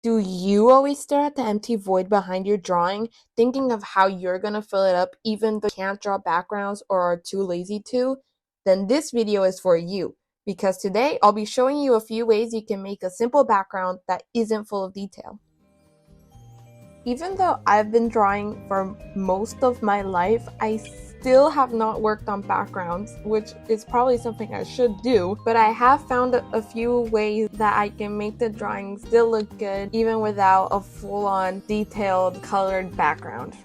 Do you always stare at the empty void behind your drawing, thinking of how you're gonna fill it up even though you can't draw backgrounds or are too lazy to? Then this video is for you, because today I'll be showing you a few ways you can make a simple background that isn't full of detail. Even though I've been drawing for most of my life, I still have not worked on backgrounds, which is probably something I should do, but I have found a few ways that I can make the drawing still look good even without a full-on detailed colored background.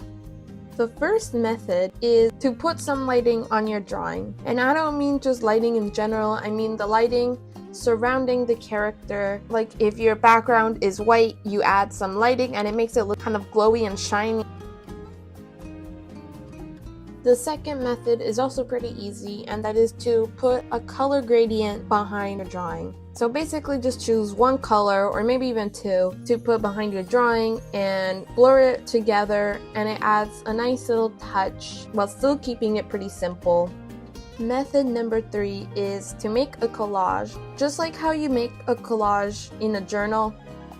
The first method is to put some lighting on your drawing. And I don't mean just lighting in general, I mean the lighting surrounding the character. Like if your background is white, you add some lighting and it makes it look kind of glowy and shiny. The second method is also pretty easy, and that is to put a color gradient behind your drawing. So basically just choose one color or maybe even two to put behind your drawing and blur it together, and it adds a nice little touch while still keeping it pretty simple. Method number 3 is to make a collage. Just like how you make a collage in a journal,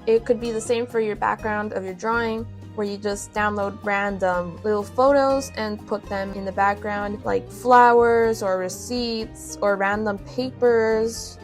it could be the same for your background of your drawing, where you just download random little photos and put them in the background, like flowers or receipts or random papers.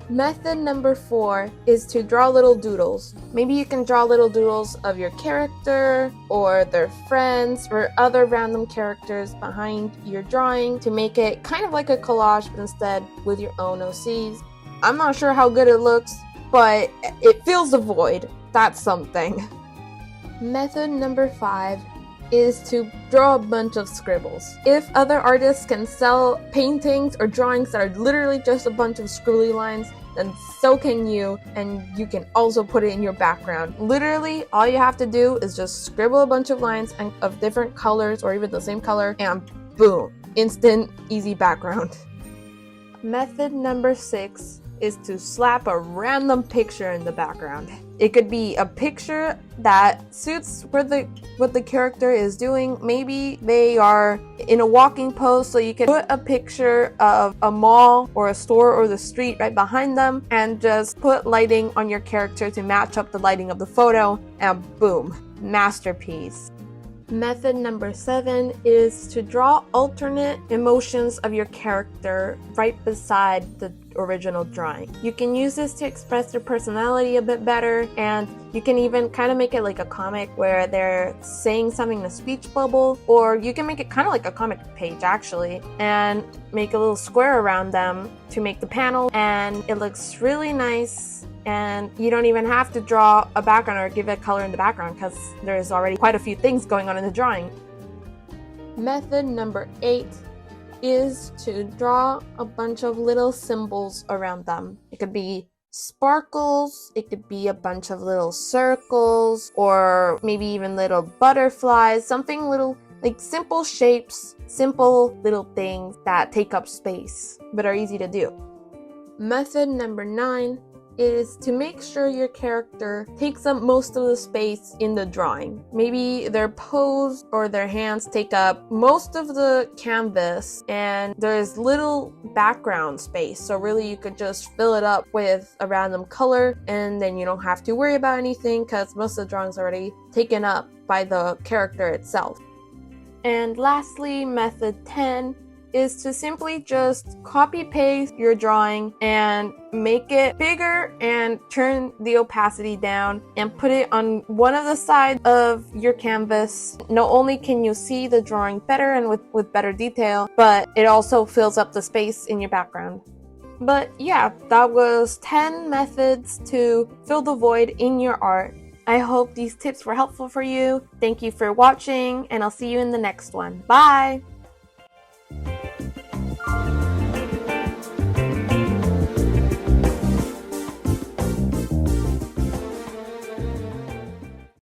Method number 4 is to draw little doodles. Maybe you can draw little doodles of your character or their friends or other random characters behind your drawing to make it kind of like a collage, but instead with your own OCs. I'm not sure how good it looks, but it fills the void. That's something. Method number 5 is to draw a bunch of scribbles. If other artists can sell paintings or drawings that are literally just a bunch of scribbly lines, then so can you, and you can also put it in your background. Literally, all you have to do is just scribble a bunch of lines of different colors or even the same color, and boom, instant, easy background. Method number 6 is to slap a random picture in the background. It could be a picture that suits what the character is doing. Maybe they are in a walking pose, so you can put a picture of a mall or a store or the street right behind them and just put lighting on your character to match up the lighting of the photo, and boom, masterpiece. Method number 7 is to draw alternate emotions of your character right beside the original drawing. You can use this to express their personality a bit better, and you can even kind of make it like a comic where they're saying something in a speech bubble, or you can make it kind of like a comic page actually and make a little square around them to make the panel, and it looks really nice. And you don't even have to draw a background or give it color in the background because there's already quite a few things going on in the drawing. Method number 8 is to draw a bunch of little symbols around them. It could be sparkles, it could be a bunch of little circles, or maybe even little butterflies, something little, like simple shapes, simple little things that take up space but are easy to do. Method number 9 is to make sure your character takes up most of the space in the drawing. Maybe their pose or their hands take up most of the canvas and there's little background space, so really you could just fill it up with a random color and then you don't have to worry about anything because most of the drawing's already taken up by the character itself. And lastly, method 10 is to simply just copy paste your drawing and make it bigger and turn the opacity down and put it on one of the sides of your canvas. Not only can you see the drawing better and with better detail, but it also fills up the space in your background. But yeah, that was 10 methods to fill the void in your art. I hope these tips were helpful for you. Thank you for watching, and I'll see you in the next one. Bye!